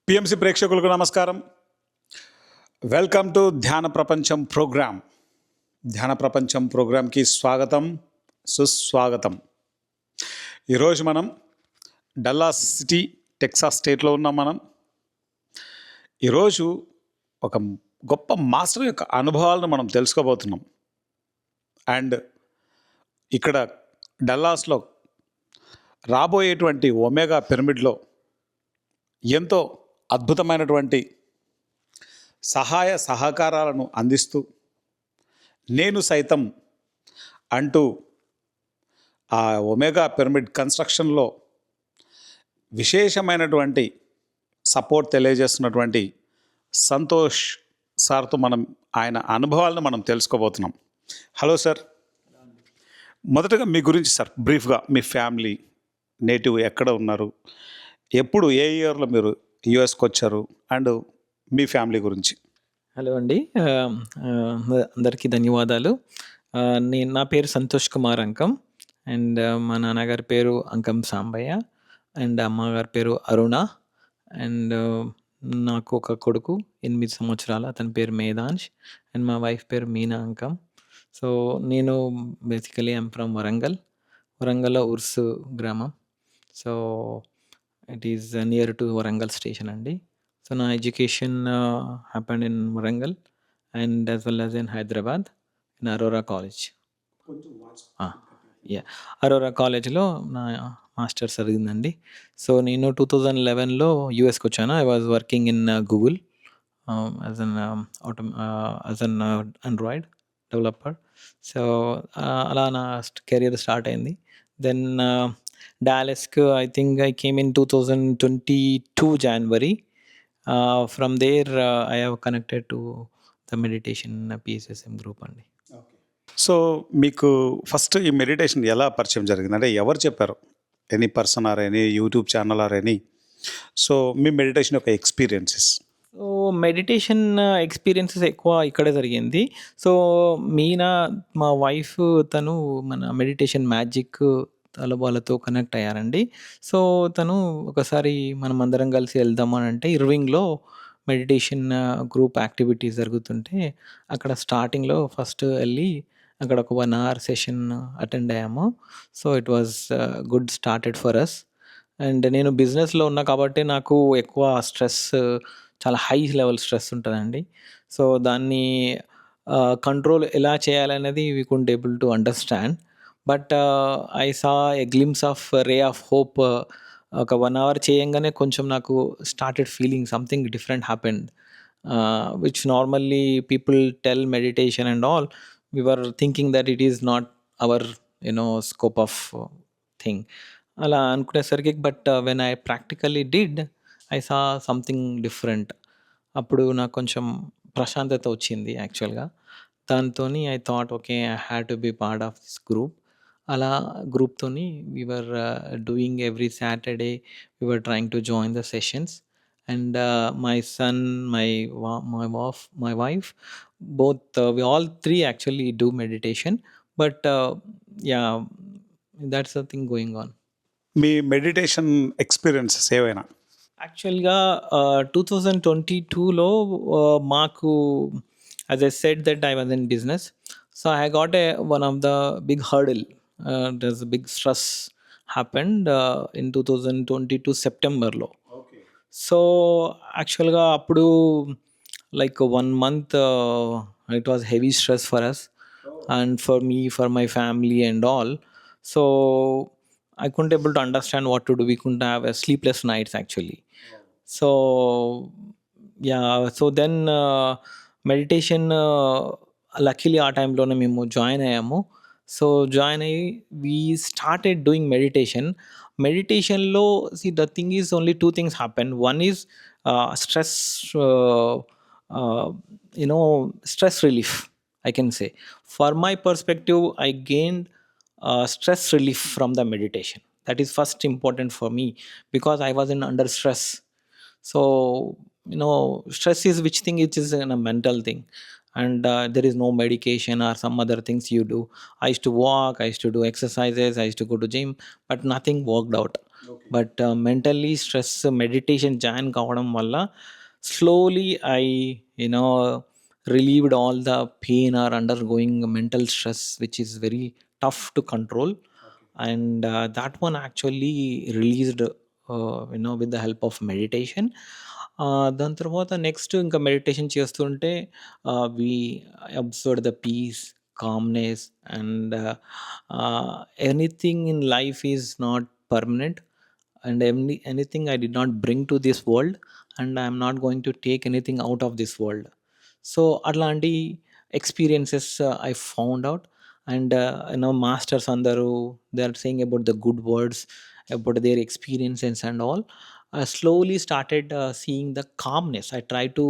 PMC ప్రేక్షకులకు నమస్కారం. Welcome to ధ్యాన ప్రపంచం ప్రోగ్రామ్. ధ్యాన ప్రపంచం ప్రోగ్రామ్కి స్వాగతం, సుస్వాగతం. ఈరోజు మనం డల్లాస్ సిటీ, టెక్సాస్ స్టేట్లో ఉన్నాం. మనం ఈరోజు ఒక గొప్ప మాస్టర్ యొక్క అనుభవాలను మనం తెలుసుకోబోతున్నాం. అండ్ ఇక్కడ డల్లాస్లో రాబోయేటువంటి ఒమేగా పిరమిడ్లో ఎంతో అద్భుతమైనటువంటి సహాయ సహకారాలను అందిస్తూ నేను సైతం అంటూ ఆ ఒమేగా పిరమిడ్ కన్స్ట్రక్షన్లో విశేషమైనటువంటి సపోర్ట్ తెలియజేస్తున్నటువంటి సంతోష్ సార్తో మనం ఆయన అనుభవాలను మనం తెలుసుకోబోతున్నాం. హలో సార్, మొదటగా మీ గురించి సార్ బ్రీఫ్గా, మీ ఫ్యామిలీ, నేటివ్ ఎక్కడ ఉన్నారు, ఎప్పుడు ఏ ఇయర్లో మీరు యుఎస్కి వచ్చారు, అండ్ మీ ఫ్యామిలీ గురించి. హలో అండి. అందరికీ ధన్యవాదాలు. నా పేరు సంతోష్ కుమార్ అంకం. అండ్ మా నాన్నగారి పేరు అంకం సాంబయ్య. అండ్ అమ్మగారి పేరు అరుణ. అండ్ నాకు ఒక కొడుకు 8 సంవత్సరాలు, అతని పేరు మేధాంష్. అండ్ మా వైఫ్ పేరు మీనా అంకం. సో నేను బేసికలీ ఐమ్ ఫ్రమ్ వరంగల్లో ఉర్సు గ్రామం. So it is near to Warangal station అండి. సో నా education happened in Warangal and as well as in Hyderabad in Aurora college. Aurora కాలేజ్లో నా మాస్టర్స్ జరిగిందండి. సో నేను 2011లో యూఎస్కి వచ్చాను. I was working in Google as an Android developer. So అలా నా కెరియర్ స్టార్ట్ అయింది. దెన్ డాలస్కి I think I came in 2022 January. From there I have connected to the meditation PSSM group అండి. సో మీకు ఫస్ట్ ఈ meditation ఎలా పరిచయం జరిగింది, అంటే ఎవరు చెప్పారు? Any person or any YouTube channel or any? So me meditation యొక్క ఎక్స్పీరియన్సెస్. సో మెడిటేషన్ ఎక్స్పీరియన్సెస్ ఎక్కువ ఇక్కడే జరిగింది. సో మీనా మా వైఫ్, తను మన మెడిటేషన్ మ్యాజిక్ వాళ్ళతో కనెక్ట్ అయ్యారండి. సో తను ఒకసారి మనం అందరం కలిసి వెళ్దామని అంటే ఇర్వింగ్లో మెడిటేషన్ గ్రూప్ యాక్టివిటీస్ జరుగుతుంటే అక్కడ స్టార్టింగ్లో ఫస్ట్ వెళ్ళి అక్కడ ఒక 1 hour సెషన్ అటెండ్ అయ్యాము. So it was good started for us. And నేను బిజినెస్లో ఉన్నా కాబట్టి నాకు ఎక్కువ స్ట్రెస్, చాలా హై లెవెల్ స్ట్రెస్ ఉంటుందండి. సో దాన్ని కంట్రోల్ ఎలా చేయాలనేది we couldn't able to understand. But I saw a glimpse of ray of hope. ఒక 1 hour చేయంగానే కొంచెం నాకు started feeling something different happened, which normally people tell meditation and all. We were thinking that it is not our scope of thing అలా అనుకునేసరికి. But when I practically did, I saw something different. అప్పుడు నాకు కొంచెం ప్రశాంతత వచ్చింది యాక్చువల్గా. దాంతో I thought okay, I had to be part of this group. అలా గ్రూప్తో we were doing every Saturday, we were trying to join the sessions. And my son, my wife, both we all three actually do meditation. But yeah, that's the thing going on. Me meditation experiences ఏవైనా? యాక్చువల్గా 2022లో మాకు, as I said that I was in business, so I got one of the big hurdle. There's a big stress happened in 2022 సెప్టెంబర్లో. So యాక్చువల్గా అప్పుడు like 1 month it was heavy stress for us and for me, for my family and all. So I couldn't able to understand what to do. We couldn't have sleepless nights actually. So yeah, so then meditation luckily ఆ టైంలోనే మేము join అయ్యాము. So join అయ్యి we started doing meditation. Meditationలో see, the thing is only 2 things happen. One is stress, stress relief, I can say. For my perspective, I gained stress relief from the meditation. That is first important for me because I was under stress. So stress is which thing? It is a mental thing, and there is no medication or some other things you do. I used to walk, I used to do exercises, I used to go to gym, but nothing worked out. But mentally stress meditation join కావడం వల్ల slowly I you know relieved all the pain or undergoing mental stress which is very tough to control. And that one actually released with the help of meditation. దాని తర్వాత next ఇంకా meditation చేస్తుంటే we observe the peace calmness and anything in life is not permanent and anything I did not bring to this world, and I am not going to take anything out of this world. So అట్లాంటి experiences I found out. And masters అందరూ they are saying about the good words about their experiences and all. I slowly started seeing the calmness. I try to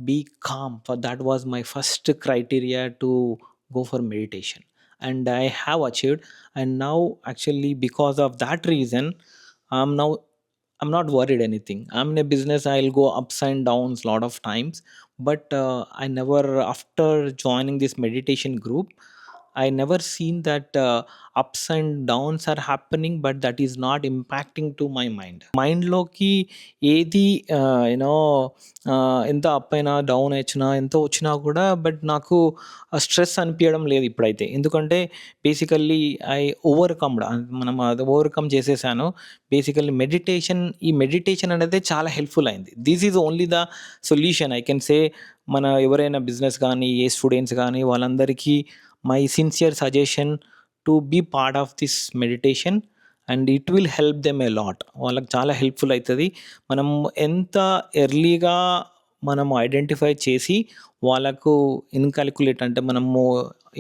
be calm, for that was my first criteria to go for meditation, and I have achieved. And now actually because of that reason I'm now I'm not worried anything. I'm in a business, I'll go ups and downs lot of times, but I never, after joining this meditation group, I never seen that ups and downs are happening, but that is not impacting to my mind. Mind లోకి ఏది ఎంత up అయినా down వచ్చినా ఎంత వచ్చినా కూడా but నాకు stress అనిపించడం లేదు ఇప్పుడైతే. ఎందుకంటే బేసికల్లీ ఐ ఓవర్కమ్డ్, మనం అది ఓవర్కమ్ చేసేసాను. బేసికల్లీ ఈ మెడిటేషన్ అనేది చాలా హెల్ప్ఫుల్ అయింది. This is only the solution I can say. మన ఎవరైనా బిజినెస్ కానీ ఏ స్టూడెంట్స్ కానీ వాళ్ళందరికీ my sincere suggestion to be part of this meditation, and it will help them a lot. వాళ్ళకి చాలా హెల్ప్ఫుల్ అవుతుంది. మనం ఎంత ఎర్లీగా మనము ఐడెంటిఫై చేసి వాళ్ళకు ఇన్కాలిక్యులేట్ అంటే మనము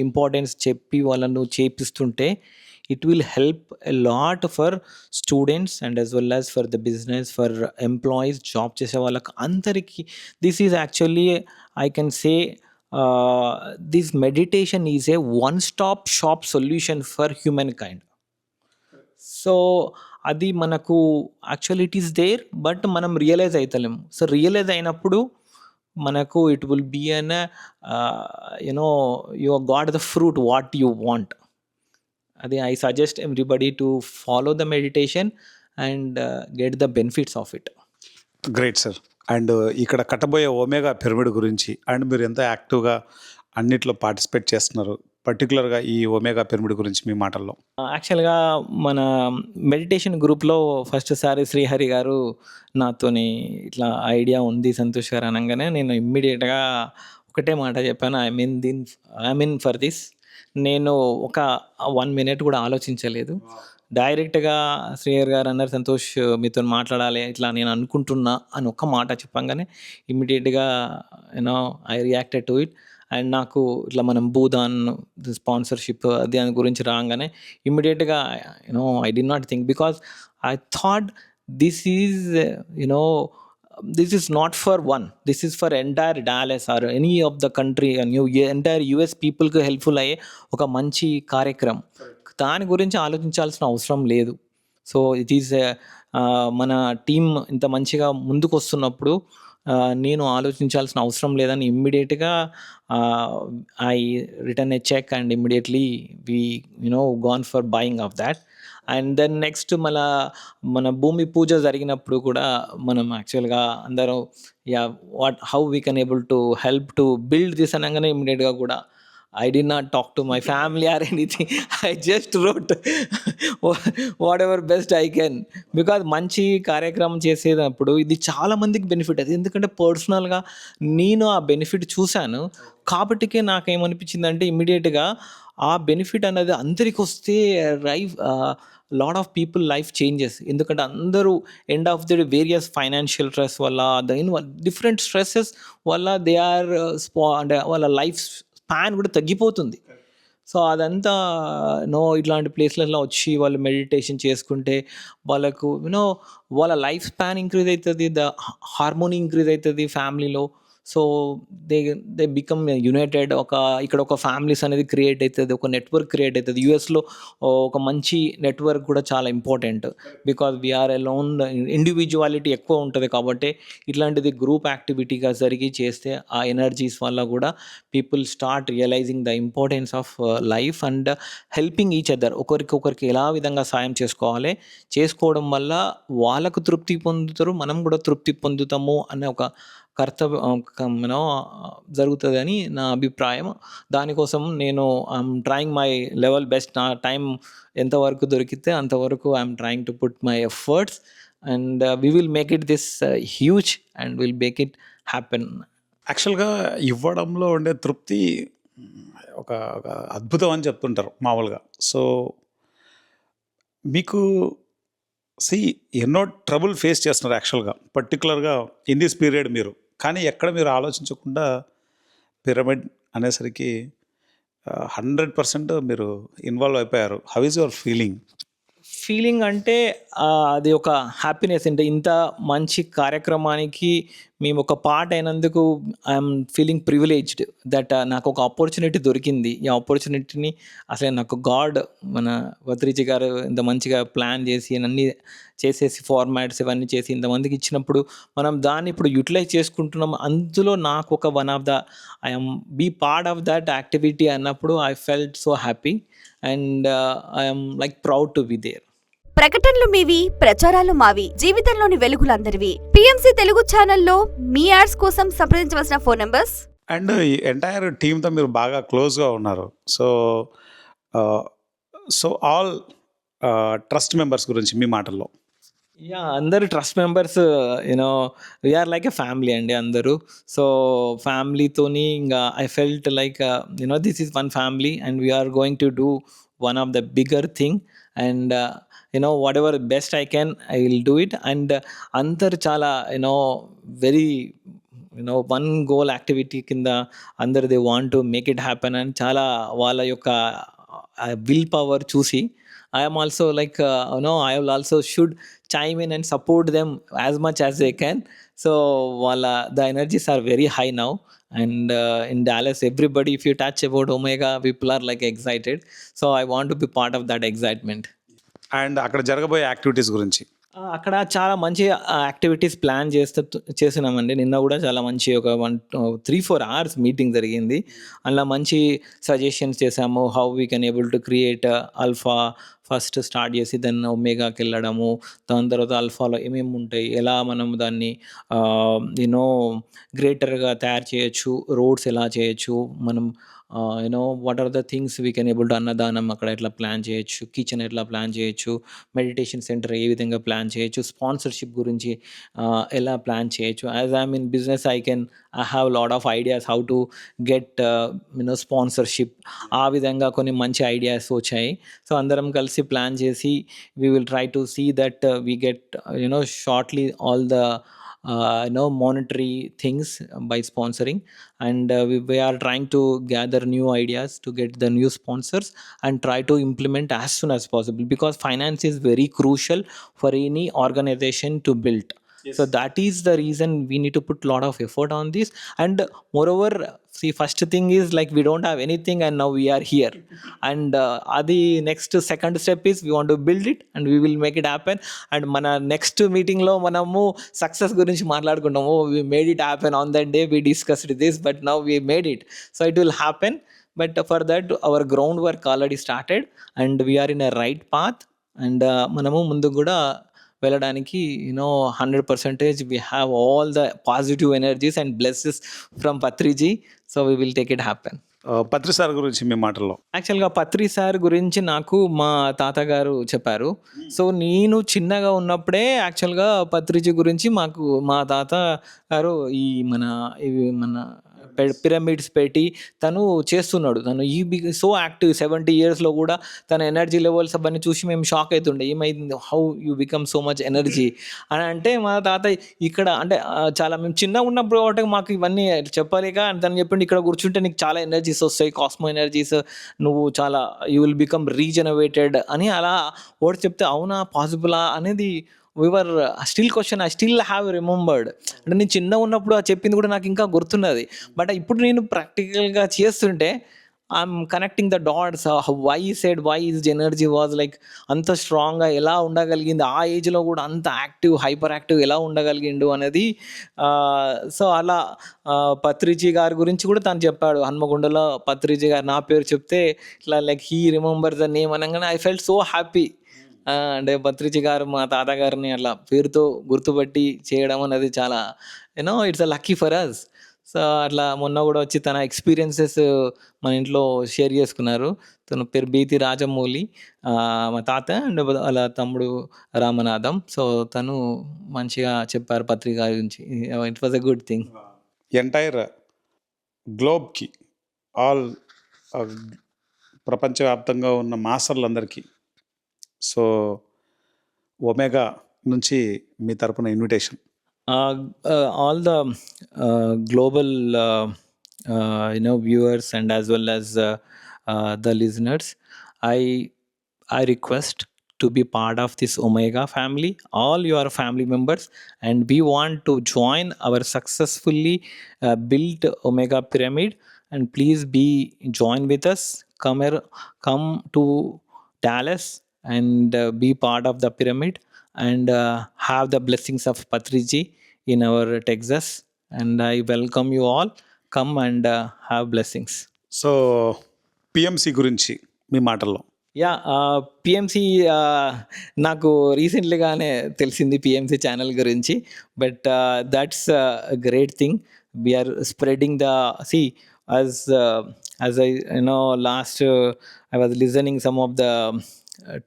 ఇంపార్టెన్స్ చెప్పి వాళ్ళను చేపిస్తుంటే it will help a lot for students and as well as for the business, for employees, job చేసే వాళ్ళకి అందరికీ. This is actually, I can say, this meditation is a one-stop shop solution for humankind. So అది మనకు actually it is there, but మనం realize అవుతలేము. So realize అయినప్పుడు మనకు it will be an you got the fruit what you want. అది I suggest everybody to follow the meditation and get the benefits of it. Great sir. And ఇక్కడ కట్టబోయే Omega pyramid గురించి, and మీరు ఎంత యాక్టివ్గా అన్నిట్లో పార్టిసిపేట్ చేస్తున్నారు, పర్టికులర్గా ఈ ఒమేగా పిరమిడ్ గురించి మీ మాటల్లో. యాక్చువల్గా మన మెడిటేషన్ గ్రూప్లో ఫస్ట్ సారి శ్రీహరి గారు నాతోని ఇట్లా ఐడియా ఉంది సంతోష్ గారు అనగానే నేను ఇమ్మీడియట్గా ఒకటే మాట చెప్పాను, ఐ మీన్ ఫర్ దిస్. నేను ఒక 1 minute కూడా ఆలోచించలేదు. డైరెక్ట్గా శ్రీహరి గారు అన్నారు, సంతోష్ మీతో మాట్లాడాలి ఇట్లా నేను అనుకుంటున్నా అని ఒక్క మాట చెప్పంగానే ఇమ్మీడియట్గా I reacted to it. And నాకు ఇట్లా మనం భూదాన్ స్పాన్సర్షిప్ దాని గురించి రాగానే ఇమ్మీడియట్గా I did not think, because I thought this is this is not for one, this is for entire Dallas or any of the country, entire US పీపుల్కి helpful అయ్యే ఒక మంచి కార్యక్రమం. దాని గురించి ఆలోచించాల్సిన అవసరం లేదు. సో ఇట్ ఈస్ మన టీం ఇంత మంచిగా ముందుకు వస్తున్నప్పుడు నేను ఆలోచించాల్సిన అవసరం లేదని ఇమ్మీడియట్గా I return a cheque and immediately we gone for buying of that. And then next మన భూమి పూజ జరిగినప్పుడు కూడా మనం యాక్చువల్గా అందరూ how we can able to help to build this అనగానే ఇమ్మీడియట్గా కూడా I did not talk to my family or anything. I just wrote whatever best I can. Because మంచి కార్యక్రమం చేసేటప్పుడు ఇది చాలా మందికి బెనిఫిట్ అది. ఎందుకంటే పర్సనల్గా నేను ఆ బెనిఫిట్ చూశాను కాబట్టికే నాకేమనిపించిందంటే ఇమ్మీడియట్గా ఆ బెనిఫిట్ అనేది అందరికి వస్తే lot of people life changes. ఎందుకంటే అందరూ end of the various financial stress వల్ల డిఫరెంట్ స్ట్రెస్సెస్ వల్ల దే ఆర్ అంటే వాళ్ళ లైఫ్ స్పాన్ కూడా తగ్గిపోతుంది. సో అదంతా ఇట్లాంటి ప్లేస్లలో వచ్చి వాళ్ళు మెడిటేషన్ చేసుకుంటే వాళ్ళకు వాళ్ళ లైఫ్ స్పాన్ ఇంక్రీజ్ అవుతుంది, ద హార్మోనీ ఇంక్రీజ్ అవుతుంది ఫ్యామిలీలో. So they they become United. ఇక్కడ ఒక ఫ్యామిలీస్ అనేది క్రియేట్ అవుతుంది, ఒక నెట్వర్క్ క్రియేట్ అవుతుంది. యూఎస్లో ఒక మంచి నెట్వర్క్ కూడా చాలా important. Because we are alone, individuality ఎక్కువ ఉంటుంది కాబట్టి ఇట్లాంటిది గ్రూప్ యాక్టివిటీగా జరిగి చేస్తే ఆ ఎనర్జీస్ వల్ల కూడా people start realising the importance of life and helping each other. ఒకరికి ఎలా విధంగా సాయం చేసుకోవడం వల్ల వాళ్ళకు తృప్తి పొందుతారు, మనం కూడా తృప్తి పొందుతాము అనే ఒక కర్తవ్యం జరుగుతుందని నా అభిప్రాయం. దానికోసం నేను I'm trying my level best. నా టైం ఎంతవరకు దొరికితే అంతవరకు I'm trying to put my efforts and we will make it this huge and will make it happen. యాక్చువల్గా ఇవ్వడంలో ఉండే తృప్తి ఒక ఒక అద్భుతం అని చెప్తుంటారు మామూలుగా. సో మీకు ఎన్నో ట్రబుల్ ఫేస్ చేస్తున్నారు యాక్చువల్గా, పర్టికులర్గా ఇన్ దిస్ పీరియడ్ మీరు. కానీ ఎక్కడ మీరు ఆలోచించకుండా పిరమిడ్ అనేసరికి 100% మీరు ఇన్వాల్వ్ అయిపోయారు. హౌ ఈజ్ యువర్ ఫీలింగ్ అంటే అది ఒక హ్యాపీనెస్. అంటే ఇంత మంచి కార్యక్రమానికి మేము ఒక పార్ట్ అయినందుకు ఐఎమ్ ఫీలింగ్ ప్రివిలేజ్డ్ దట్ నాకు ఒక ఆపర్చునిటీ దొరికింది. ఈ ఆపర్చునిటీని అసలు నాకు గాడ్, మన వత్రిజీ గారు ఇంత మంచిగా ప్లాన్ చేసి అన్నీ చేసేసి ఫార్మాట్స్ ఇవన్నీ చేసి ఇంతమందికి ఇచ్చినప్పుడు మనం దాన్ని ఇప్పుడు యూటిలైజ్ చేసుకుంటున్నాం. అందులో నాకు ఒక one of the I'm be part of that activity అన్నప్పుడు I felt so happy and I'm like proud to be there. ప్రకటనలు మీవి, ప్రచారాలు మావి, జీవితంలోని వెలుగులందరివి. పిఎంసి తెలుగు ఛానల్లో మీ యాడ్స్ కోసం సంప్రదించవలసిన ఫోన్ నంబర్స్. అండ్ ఈ ఎంటైర్ టీమ్తో మీరు బాగా క్లోజ్గా ఉన్నారు. సో ఆల్ ట్రస్ట్ మెంబర్స్ గురించి మీ మాటల్లో. అందరు trust members we are like a family అండి అందరూ. సో ఫ్యామిలీతోని ఇంకా I felt like this is one family and we are going to do one of the bigger thing and whatever best I can I will do it. And అందరు చాలా very one goal activity కింద అందరు they want to make it happen అని చాలా వాళ్ళ యొక్క will power చూసి I am also like, I will also should chime in and support them as much as they can. So the energies are very high now. And in Dallas, everybody, if you touch about Omega, people are like excited. So I want to be part of that excitement. And అక్కడ జరగబోయే activities గురించి. అక్కడ చాలా మంచి activities plan చేసినామండి. నిన్న కూడా చాలా మంచి ఒక 3-4 hours మీటింగ్ జరిగింది. అందులో మంచి సజెషన్స్ చేసాము. How we can able to create alpha first start చేసి దెన్ ఒమేగాకి వెళ్ళడము, దాని తర్వాత అల్ఫాలో ఏమేమి ఉంటాయి, ఎలా మనం దాన్ని గ్రేటర్గా తయారు చేయొచ్చు, రోడ్స్ ఎలా చేయొచ్చు, మనం what are the things we can able to అన్నదానం అక్కడ ఎట్లా ప్లాన్ చేయొచ్చు, కిచెన్ ఎట్లా ప్లాన్ చేయొచ్చు, మెడిటేషన్ సెంటర్ ఏ విధంగా ప్లాన్ చేయొచ్చు, స్పాన్సర్షిప్ గురించి ఎలా ప్లాన్ చేయొచ్చు. As I'm in business I have lot of ideas how to get sponsorship. ఆ విధంగా కొన్ని మంచి ఐడియాస్ వచ్చాయి. సో అందరం కలిసి ప్లాన్ చేసి we will try to see that we get shortly all the monetary things by sponsoring, and we are trying to gather new ideas to get the new sponsors and try to implement as soon as possible, because finance is very crucial for any organization to build. Yes. So that is the reason we need to put a lot of effort on this. And moreover, see, first thing is like we don't have anything and now we are here. And the next second step is we want to build it and we will make it happen. And mana next meeting lo manamu success gurinchi maatladukuntamu. We made it happen on that day. We discussed this, but now we made it. So it will happen. But for that our groundwork already started and we are in a right path. And manamu mundu kuda వెళ్ళడానికి 100% we have all the positive energies and blessings from Patriji, so we will take it happen. Patri sir గురించి మీ మాటల్లో. యాక్చువల్గా పత్రి sir గురించి నాకు మా తాతగారు చెప్పారు. సో నేను చిన్నగా ఉన్నప్పుడే యాక్చువల్గా పత్రిజీ గురించి మా తాత గారు మన పిరమిడ్స్ పెట్టి తను చేస్తున్నాడు. తను సో యాక్టివ్ 70 yearsలో కూడా తన ఎనర్జీ లెవెల్స్ అవన్నీ చూసి మేము షాక్ అవుతుండే, ఏమైంది, how you become so much energy అని. అంటే మా తాత ఇక్కడ అంటే చాలా మేము చిన్నగా ఉన్నప్పుడు కాబట్టి మాకు ఇవన్నీ చెప్పలేక తను చెప్పిండు, ఇక్కడ కూర్చుంటే నీకు చాలా ఎనర్జీస్ వస్తాయి, కాస్మో ఎనర్జీస్, నువ్వు చాలా యూ విల్ బికమ్ రీజనరేటెడ్ అని. అలా ఓడి చెప్తే అవునా పాసిబులా అనేది we are still question, I still have remembered. అంటే నేను చిన్నగా ఉన్నప్పుడు ఆ చెప్పింది కూడా నాకు ఇంకా గుర్తున్నది. బట్ ఇప్పుడు నేను ప్రాక్టికల్గా చేస్తుంటే I'm connecting the dots. Why said why his energy was like అంత స్ట్రాంగ్గా ఎలా ఉండగలిగింది, ఆ ఏజ్లో కూడా అంత యాక్టివ్, హైపర్ యాక్టివ్ ఎలా ఉండగలిగిండు అనేది. సో అలా పత్రిజీ గారి గురించి కూడా తను చెప్పాడు. హన్మకొండలో పత్రిజీ గారు నా పేరు చెప్తే ఇట్లా like he remember the name అనగానే ఐ ఫెల్ట్ సో హ్యాపీ. అంటే పత్రిజీ గారు మా తాతగారిని అట్లా పేరుతో గుర్తుపట్టి చేయడం అనేది చాలా it's a lucky for us. So అట్లా మొన్న కూడా వచ్చి తన ఎక్స్పీరియన్సెస్ మన ఇంట్లో షేర్ చేసుకున్నారు. తన పేరు బీతి రాజమౌళి, మా తాత అండ్ వాళ్ళ తమ్ముడు రామనాథం. సో తను మంచిగా చెప్పారు పత్రిక గురించి. It was a good thing. Entire గ్లోబ్కి ఆల్ ప్రపంచవ్యాప్తంగా ఉన్న మాస్టర్లందరికీ సో ఒమేగా నుంచి మీ తరపున invitation. All the global viewers and as well as the listeners, I request to be part of this Omega family, all your family members, and we want to join our successfully built Omega pyramid. And please join with us. Come to Dallas and be part of the pyramid and have the blessings of Patriji in our Texas. And I welcome you all. Come and have blessings. So PMC గురించి మీ మాటల్లో. Yeah, PMC నాకు రీసెంట్లీగానే తెలిసింది PMC channel గురించి. But that's great thing. We are spreading the as I last I was listening some of the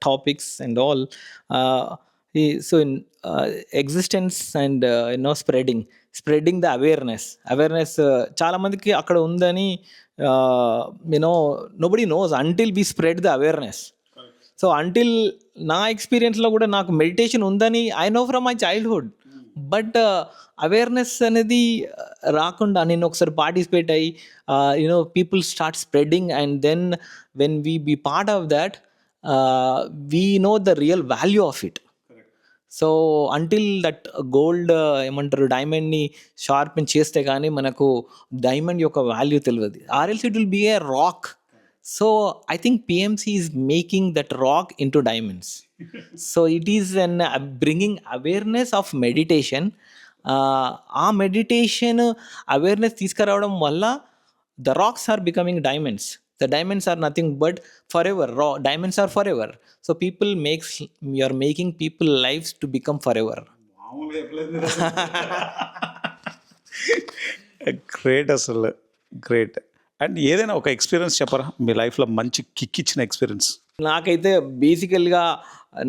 topics and all. So in existence and spreading the awareness చాలా మందికి అక్కడ ఉందని nobody knows until we spread the awareness. So until నా ఎక్స్పీరియన్స్లో కూడా నాకు meditation ఉందని I know from my childhood. But awareness అనేది రాకుండా నేను ఒకసారి పార్టిసిపేట్ అయ్యి people start spreading and then when we be part of that we know the real value of it. So until that gold ఏమంటారు డైమండ్ని sharpen చేస్తే కానీ మనకు డైమండ్ యొక్క వాల్యూ తెలియదు. ఆర్ఎల్స్ it will be a rock. So I think PMC is making that rock into diamonds. So it is bringing awareness of meditation. ఆ meditation awareness తీసుకురావడం వల్ల the rocks are becoming diamonds. The diamonds are nothing but forever. Diamonds are forever. So you are making people lives to become forever. Great, అసలు great. And ఏదైనా ఒక experience చెప్పరా మీ లైఫ్లో మంచి kick ఇచ్చిన ఎక్స్పీరియన్స్? నాకైతే బేసికల్గా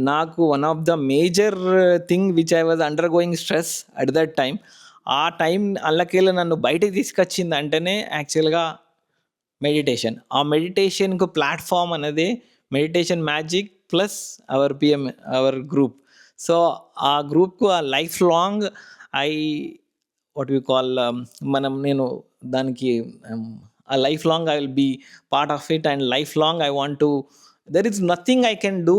నాకు one of the major thing which I was undergoing stress at that time, ఆ టైం అల్లకెళ్ళి నన్ను బయటకు తీసుకొచ్చింది అంటేనే యాక్చువల్గా మెడిటేషన్. ఆ మెడిటేషన్కు ప్లాట్ఫామ్ అనేది meditation magic plus our group. So ఆ గ్రూప్కు ఆ lifelong what we call నేను దానికి a lifelong I will be part of it, and lifelong I want to, there is nothing I can do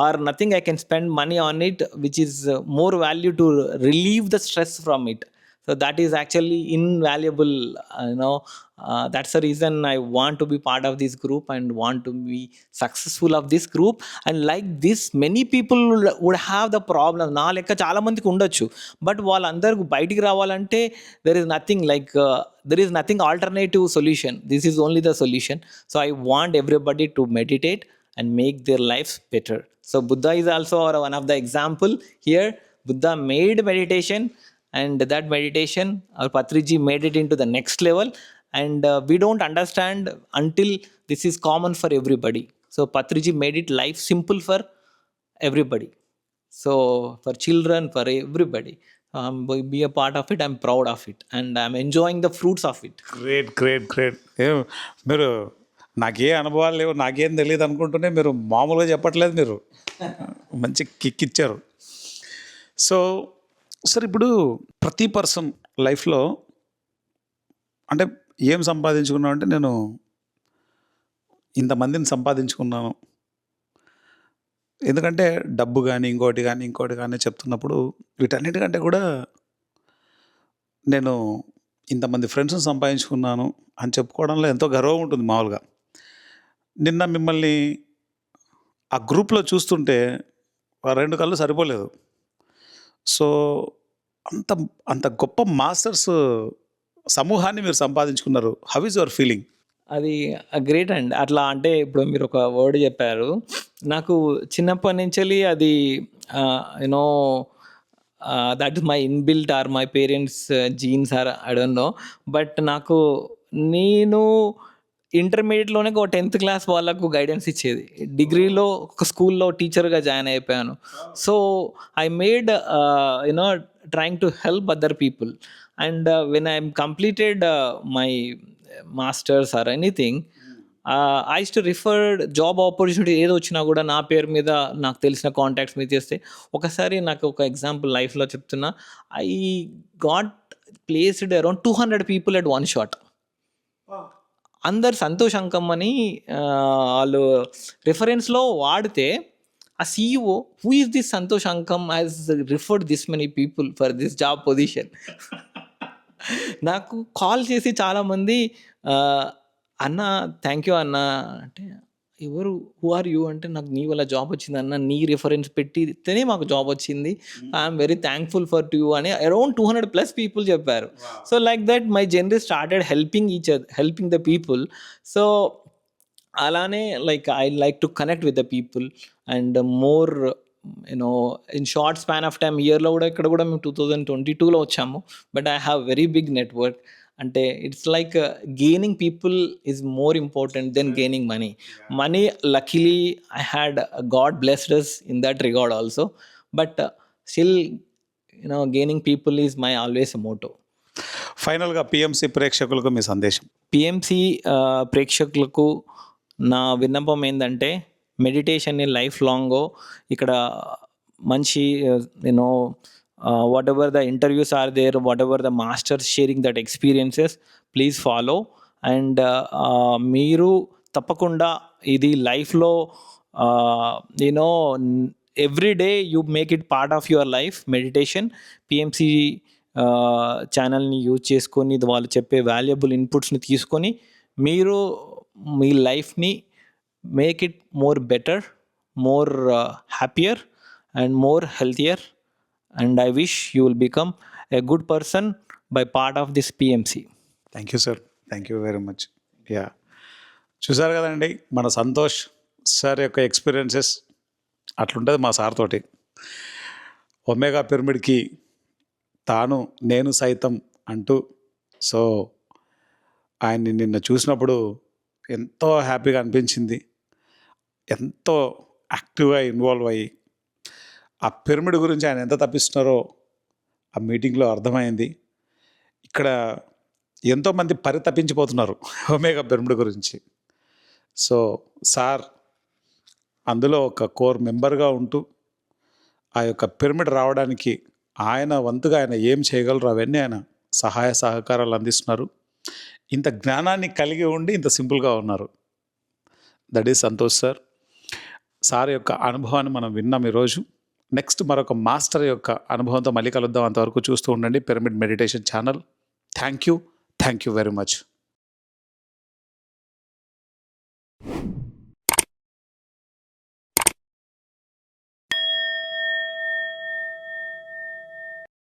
or nothing I can spend money on it which is more value to relieve the stress from it. So that is actually invaluable. That's the reason I want to be part of this group and want to be successful of this group. And like this many people would have the problem. నా లెక్క చాలా మందికి ఉండొచ్చు, but వాళ్ళందరికీ బయటికి రావాలంటే there is nothing alternative solution. This is only the solution. So I want everybody to meditate and make their lives better. So Buddha is also one of the example here. Buddha made meditation, and that meditation, our Patriji made it into the next level, and we don't understand until this is common for everybody. So Patriji made it life simple for everybody. So for children, for everybody. Be a part of it. I'm proud of it, and I'm enjoying the fruits of it. Great. మీరు నాకే అనుభవాలు లేవు, నాకేం తెలియదు అనుకుంటూనే మీరు మామూలుగా చెప్పట్లేదు, మీరు మంచి కిక్ ఇచ్చారు. సో సార్, ఇప్పుడు ప్రతి పర్సన్ లైఫ్లో అంటే ఏం సంపాదించుకున్నాను అంటే నేను ఇంతమందిని సంపాదించుకున్నాను, ఎందుకంటే డబ్బు కానీ ఇంకోటి కానీ చెప్తున్నప్పుడు వీటన్నిటికంటే కూడా నేను ఇంతమంది ఫ్రెండ్స్ని సంపాదించుకున్నాను అని చెప్పుకోవడంలో ఎంతో గర్వం ఉంటుంది మామూలుగా. నిన్న మిమ్మల్ని ఆ గ్రూప్లో చూస్తుంటే 2 కళ్ళు సరిపోలేదు. సో అంత అంత గొప్ప మాస్టర్స్ సమూహాన్ని మీరు సంపాదించుకున్నారు. How is your feeling? అది గ్రేట్ అండి. అట్లా అంటే ఇప్పుడు మీరు ఒక వర్డ్ చెప్పారు. నాకు చిన్నప్పటి నుంచెల్లి అది you know that is my inbuilt or my parents genes or I don't know. But నేను ఇంటర్మీడియేట్‌లోనే ఒక 10th క్లాస్ వాళ్ళకు గైడెన్స్ ఇచ్చేది. డిగ్రీలో ఒక స్కూల్‌లో టీచర్‌గా జాయిన్ అయిపోయాను. So I made trying to help other people. And when I completed my masters or anything, I used to refer job opportunity ఏది వచ్చినా కూడా నా పేరు మీద నాకు తెలిసిన కాంటాక్ట్స్ మీద చేస్తే, ఒకసారి నాకు ఒక ఎగ్జాంపుల్ లైఫ్లో చెప్తున్నా, I got placed around 200 people at one shot. అందరు సంతోష్ అంకమ్ అని వాళ్ళు రిఫరెన్స్లో వాడితే, ఆ CEO who is this Santosh Ankam has referred this many people for this job position. నాకు కాల్ చేసి చాలామంది అన్న థ్యాంక్ యూ అన్న అంటే, ఎవరు హూ ఆర్ యూ అంటే, నాకు నీ వల్ల జాబ్ వచ్చింది అన్న, నీ రిఫరెన్స్ పెట్టితేనే మాకు జాబ్ వచ్చింది, I'm very thankful for to you అని అరౌండ్ 200+ పీపుల్ చెప్పారు. So like that my journey started helping the people. So అలానే I like to connect with the people and more in short span of time, ఇయర్లో కూడా ఇక్కడ కూడా మేము 2022లో వచ్చాము. But I have very big network. అంటే it's like gaining people is more important than gaining money. Money luckily I had God blessed us in that regard also. But still gaining people is my always motto. ఫైనల్గా PMC ప్రేక్షకులకు మీ సందేశం? PMC ప్రేక్షకులకు నా విన్నపం ఏంటంటే, మెడిటేషన్ని life long ఇక్కడ మంచి whatever the interviews are there, whatever the masters sharing that experiences, please follow. And మీరు తప్పకుండా ఇది లైఫ్లో every day you make it part of your life meditation. PMC ఛానల్ని యూజ్ చేసుకొని, వాళ్ళు చెప్పే వాల్యుబుల్ ఇన్పుట్స్ని తీసుకొని మీరు మీ లైఫ్ని make it more better, more happier and more healthier. And I wish you will become a good person by part of this PMC. Thank you sir, thank you very much. Yeah, చూసారు కదండి మన Santosh sir యొక్క experiences. అట్లుంటుంది మా sir తోటి. Omega పిరమిడ్కి తాను నేను సైతం అంటూ, సో ఆయన్ని నిన్న చూసినప్పుడు ఎంతో హ్యాపీగా అనిపించింది. ఎంతో యాక్టివ్గా ఇన్వాల్వ్ అయ్యి ఆ పిరమిడ్ గురించి ఆయన ఎంత తప్పిస్తున్నారో ఆ మీటింగ్లో అర్థమైంది. ఇక్కడ ఎంతోమంది పరితపించిపోతున్నారు ఒమేగా పిరమిడ్ గురించి. సో సార్ అందులో ఒక కోర్ మెంబర్గా ఉంటూ ఆ యొక్క పిరమిడ్ రావడానికి ఆయన వంతుగా ఆయన ఏం చేయగలరు అవన్నీ ఆయన సహాయ సహకారాలు అందిస్తున్నారు. ఇంత జ్ఞానాన్ని కలిగి ఉండి ఇంత సింపుల్గా ఉన్నారు. That is Santosh sir. Sir యొక్క అనుభవాన్ని మనం విన్నాం ఈరోజు. నెక్స్ట్ మరొక మాస్టర్ యొక్క అనుభవంతో మళ్ళీ కలుద్దాం. అంతవరకు చూస్తూ ఉండండి pyramid meditation channel. Thank you very much.